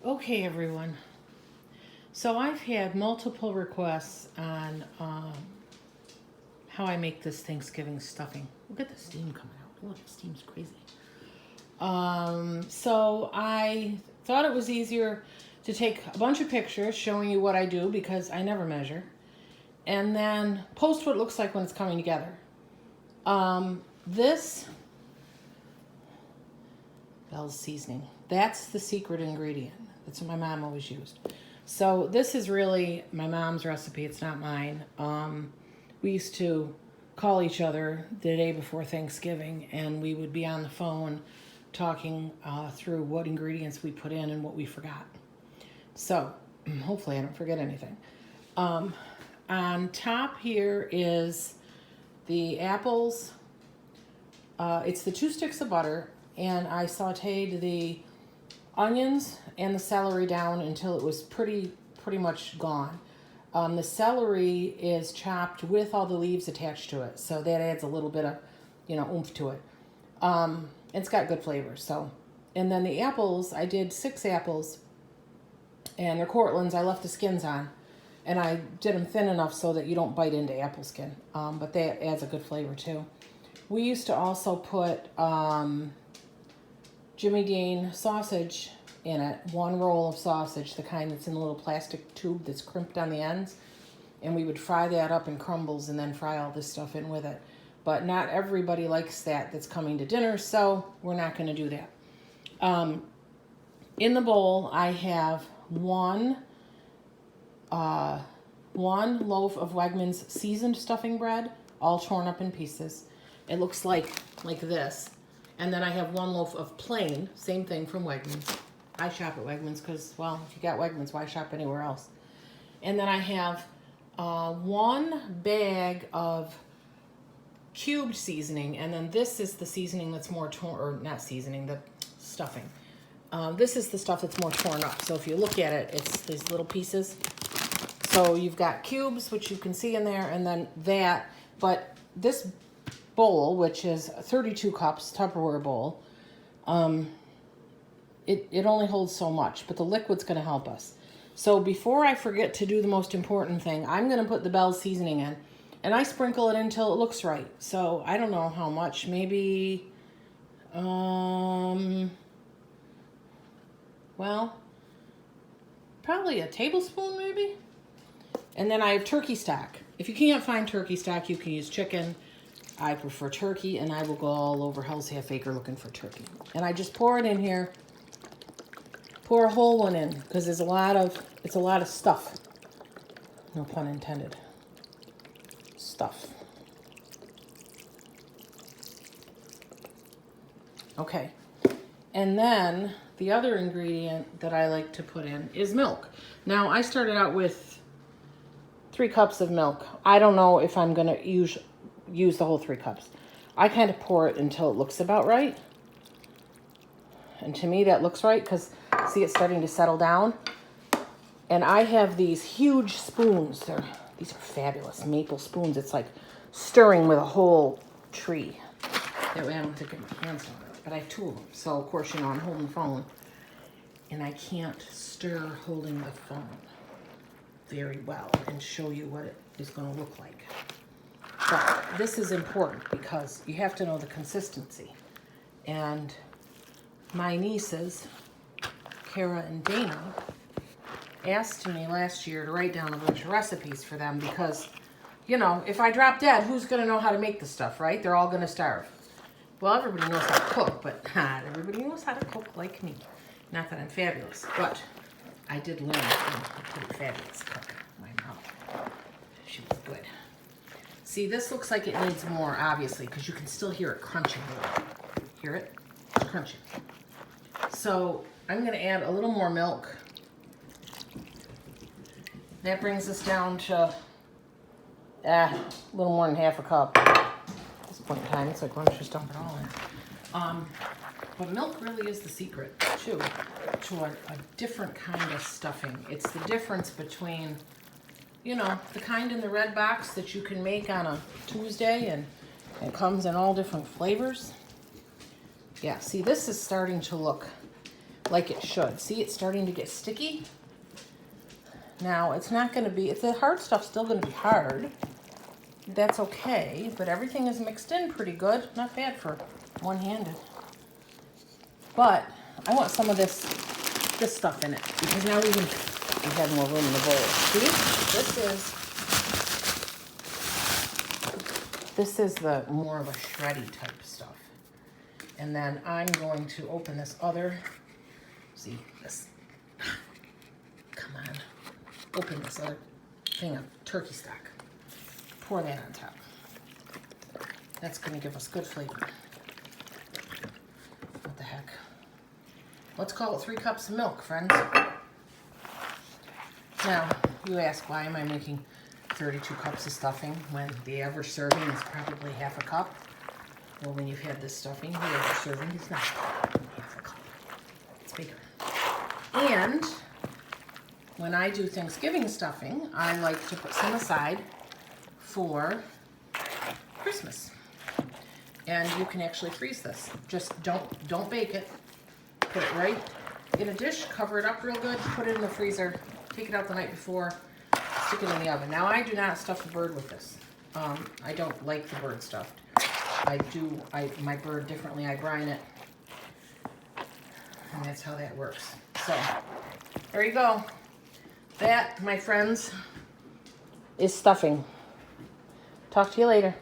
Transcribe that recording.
Okay, everyone. So I've had multiple requests on how I make this Thanksgiving stuffing. Look at the steam coming out. Look, the steam's crazy. So I thought it was easier to take a bunch of pictures showing you what I do because I never measure, and then post what it looks like when it's coming together. This Bell's seasoning. That's the secret ingredient. That's what my mom always used. So this is really my mom's recipe. It's not mine. We used to call each other the day before Thanksgiving, and we would be on the phone talking through what ingredients we put in and what we forgot. So hopefully I don't forget anything. On top here is the apples. It's the 2 sticks of butter, and I sauteed the onions and the celery down until it was pretty much gone. The celery is chopped with all the leaves attached to it, so that adds a little bit of, oomph to it. It's got good flavor. So, and then the apples, I did 6 apples, and they're Cortlands. I left the skins on, and I did them thin enough so that you don't bite into apple skin. But that adds a good flavor too. We used to also put Jimmy Dean sausage in it, 1 roll of sausage, the kind that's in a little plastic tube that's crimped on the ends, and we would fry that up in crumbles and then fry all this stuff in with it. But not everybody likes that's coming to dinner, so we're not going to do that. In the bowl, I have one loaf of Wegmans seasoned stuffing bread, all torn up in pieces. It looks like this. And then I have 1 loaf of plain, same thing from Wegmans. I shop at Wegmans because, well, if you got Wegmans, why shop anywhere else? And then I have 1 bag of cubed seasoning, and then this is the seasoning that's more torn, or not seasoning, the stuffing. This is the stuff that's more torn up. So if you look at it, it's these little pieces. So you've got cubes, which you can see in there, and then that. But this bowl, which is 32 cups, Tupperware bowl, it only holds so much, but the liquid's going to help us. So before I forget to do the most important thing, I'm going to put the Bell's seasoning in, and I sprinkle it until it looks right. So I don't know how much, maybe, well, probably a tablespoon maybe. And then I have turkey stock. If you can't find turkey stock, you can use chicken. I prefer turkey, and I will go all over Hell's Half Acre looking for turkey. And I just pour it in here. Pour a whole one in, because it's a lot of stuff. No pun intended. Stuff. Okay. And then the other ingredient that I like to put in is milk. Now, I started out with 3 cups of milk. I don't know if I'm going to use the whole 3 cups. I kind of pour it until it looks about right. And to me, that looks right because, see, it's starting to settle down. And I have these huge spoons. These are fabulous maple spoons. It's like stirring with a whole tree. That way I don't have to get my hands on it. But I have 2 of them. So, of course, I'm holding the phone. And I can't stir holding the phone very well and show you what it is going to look like. But this is important because you have to know the consistency. And my nieces, Kara and Dana, asked me last year to write down a bunch of recipes for them because, if I drop dead, who's going to know how to make the stuff, right? They're all going to starve. Well, everybody knows how to cook, but not everybody knows how to cook like me. Not that I'm fabulous, but I did learn I'm a pretty fabulous cook. My mom, she was good. See, this looks like it needs more, obviously, because you can still hear it crunching a little. Hear it? It's crunching. So I'm going to add a little more milk. That brings us down to a little more than half a cup. At this point in time, it's like, why don't you just dump it all in? But milk really is the secret, too, to a different kind of stuffing. It's the difference between, the kind in the red box that you can make on a Tuesday and it comes in all different flavors. Yeah, see, this is starting to look like it should. See, it's starting to get sticky. Now, it's not going to be, if the hard stuff's still going to be hard, that's okay, but everything is mixed in pretty good. Not bad for one-handed. But I want some of this stuff in it, because now we have more room in the bowl. See, this is the more of a shreddy type stuff. And then I'm going to open this other, see this, come on, open this other thing of turkey stock. Pour that on top. That's going to give us good flavor. What the heck? Let's call it 3 cups of milk, friends. Now, you ask, why am I making 32 cups of stuffing when the average serving is probably half a cup? Well, when you've had this stuffing, the average serving is not half a cup. It's bigger. And when I do Thanksgiving stuffing, I like to put some aside for Christmas. And you can actually freeze this. Just don't bake it. Put it right in a dish, cover it up real good, put it in the freezer, take it out the night before, stick it in the oven. Now, I do not stuff the bird with this. I don't like the bird stuffed. My bird differently. I brine it. And that's how that works. So, there you go. That, my friends, is stuffing. Talk to you later.